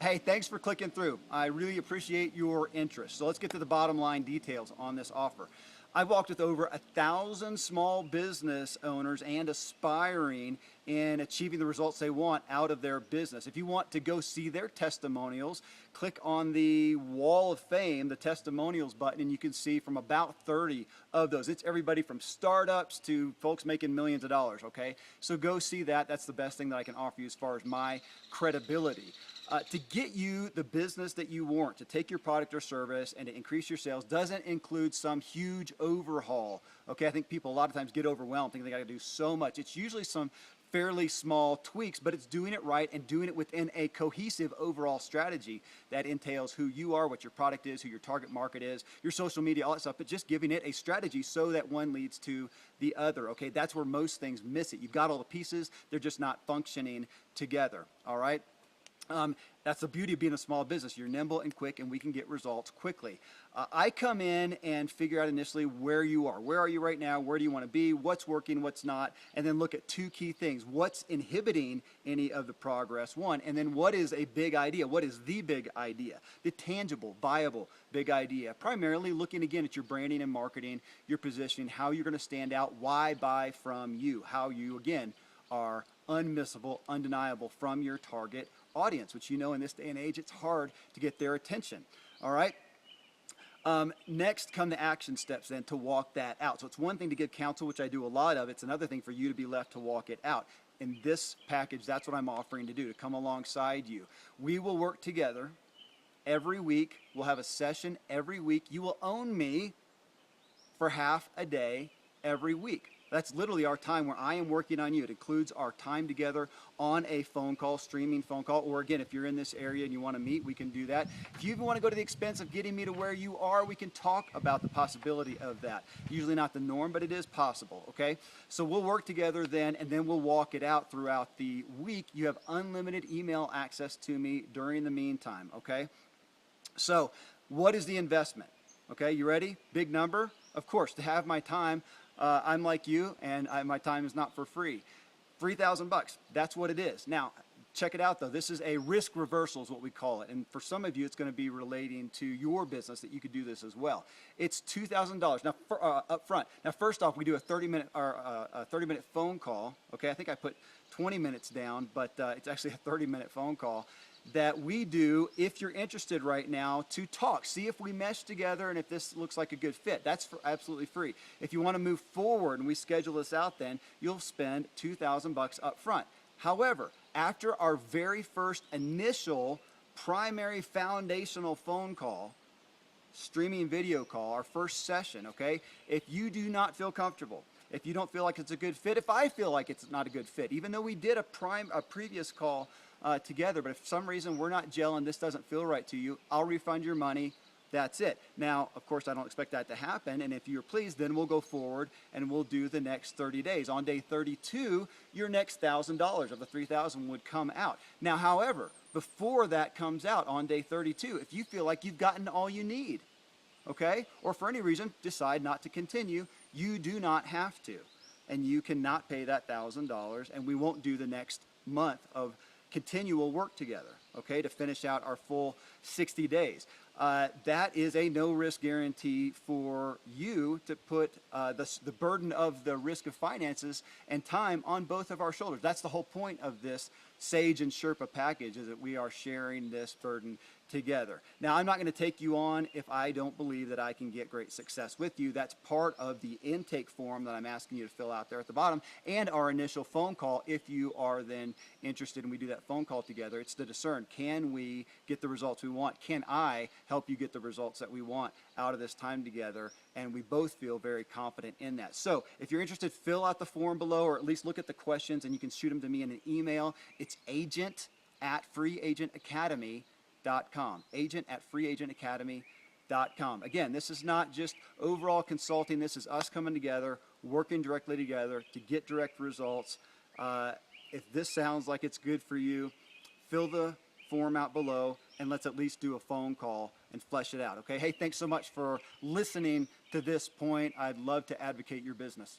Hey, thanks for clicking through. I really appreciate your interest. So let's get to the bottom line details on this offer. I've walked with over 1,000 small business owners and aspiring in achieving the results they want out of their business. If you want to go see their testimonials, click on the wall of fame, the testimonials button, and you can see from about 30 of those. It's everybody from startups to folks making millions of dollars, okay? So go see that. That's the best thing that I can offer you as far as my credibility. To get you the business that you want, to take your product or service and to increase your sales doesn't include some huge overhaul. Okay, I think people a lot of times get overwhelmed thinking they got to do so much. It's usually some fairly small tweaks, but it's doing it right and doing it within a cohesive overall strategy that entails who you are, what your product is, who your target market is, your social media, all that stuff, but just giving it a strategy so that one leads to the other. Okay, that's where most things miss it. You've got all the pieces, they're just not functioning together. All right. That's the beauty of being a small business. You're nimble and quick, and we can get results quickly. I come in and figure out initially where you are. Where are you right now? Where do you want to be? What's working? What's not? And then look at two key things. What's inhibiting any of the progress? One, and then what is a big idea? What is the big idea? The tangible, viable big idea. Primarily looking again at your branding and marketing, your positioning, how you're going to stand out, why buy from you, how you, again, are unmissable, undeniable from your target audience, which you know in this day and age, it's hard to get their attention. All right. Next come the action steps then to walk that out. So it's one thing to give counsel, which I do a lot of. It's another thing for you to be left to walk it out. In this package, that's what I'm offering to do, to come alongside you. We will work together every week. We'll have a session every week. You will own me for half a day every week. That's literally our time where I am working on you. It includes our time together on a phone call, streaming phone call, or again, if you're in this area and you want to meet, we can do that. If you even want to go to the expense of getting me to where you are, we can talk about the possibility of that. Usually not the norm, but it is possible, okay? So we'll work together then, and then we'll walk it out throughout the week. You have unlimited email access to me during the meantime, okay? So what is the investment? Okay, you ready? Big number? Of course, to have my time, I'm like you, and my time is not for free. $3,000, that's what it is. Now, check it out though. This is a risk reversal is what we call it. And for some of you, it's going to be relating to your business that you could do this as well. It's $2,000 now up front. Now, first off, we do a 30-minute phone call. Okay, I think I put 20 minutes down, but it's actually a 30-minute phone call that we do if you're interested right now to talk, see if we mesh together and if this looks like a good fit. That's absolutely free. If you want to move forward and we schedule this out, then you'll spend $2,000 up front. However, after our very first initial primary foundational phone call, streaming video call, our first session, okay, if you do not feel comfortable, if you don't feel like it's a good fit, if I feel like it's not a good fit, even though we did a previous call together, but if for some reason we're not gelling, this doesn't feel right to you, I'll refund your money. That's it. Now, of course, I don't expect that to happen, and if you're pleased, then we'll go forward and we'll do the next 30 days. On day 32, your next $1,000 of the $3,000 would come out. Now, however, before that comes out on day 32, if you feel like you've gotten all you need, okay, or for any reason decide not to continue, you do not have to, and you cannot pay that $1,000, and we won't do the next month of continual work together, okay, to finish out our full 60 days. That is a no-risk guarantee for you to put the burden of the risk of finances and time on both of our shoulders. That's the whole point of this Sage and Sherpa package, is that we are sharing this burden together. Now, I'm not going to take you on if I don't believe that I can get great success with you. That's part of the intake form that I'm asking you to fill out there at the bottom, and our initial phone call if you are then interested and we do that phone call together. It's to discern, can we get the results we want? Can I help you get the results that we want out of this time together? And we both feel very confident in that. So if you're interested, fill out the form below, or at least look at the questions, and you can shoot them to me in an email. It's agent@freeagentacademy.com. agent@freeagentacademy.com. Again, this is not just overall consulting. This is us coming together, working directly together to get direct results. If this sounds like it's good for you, fill the form out below, and let's at least do a phone call and flesh it out, okay? Hey, thanks so much for listening to this point. I'd love to advocate your business.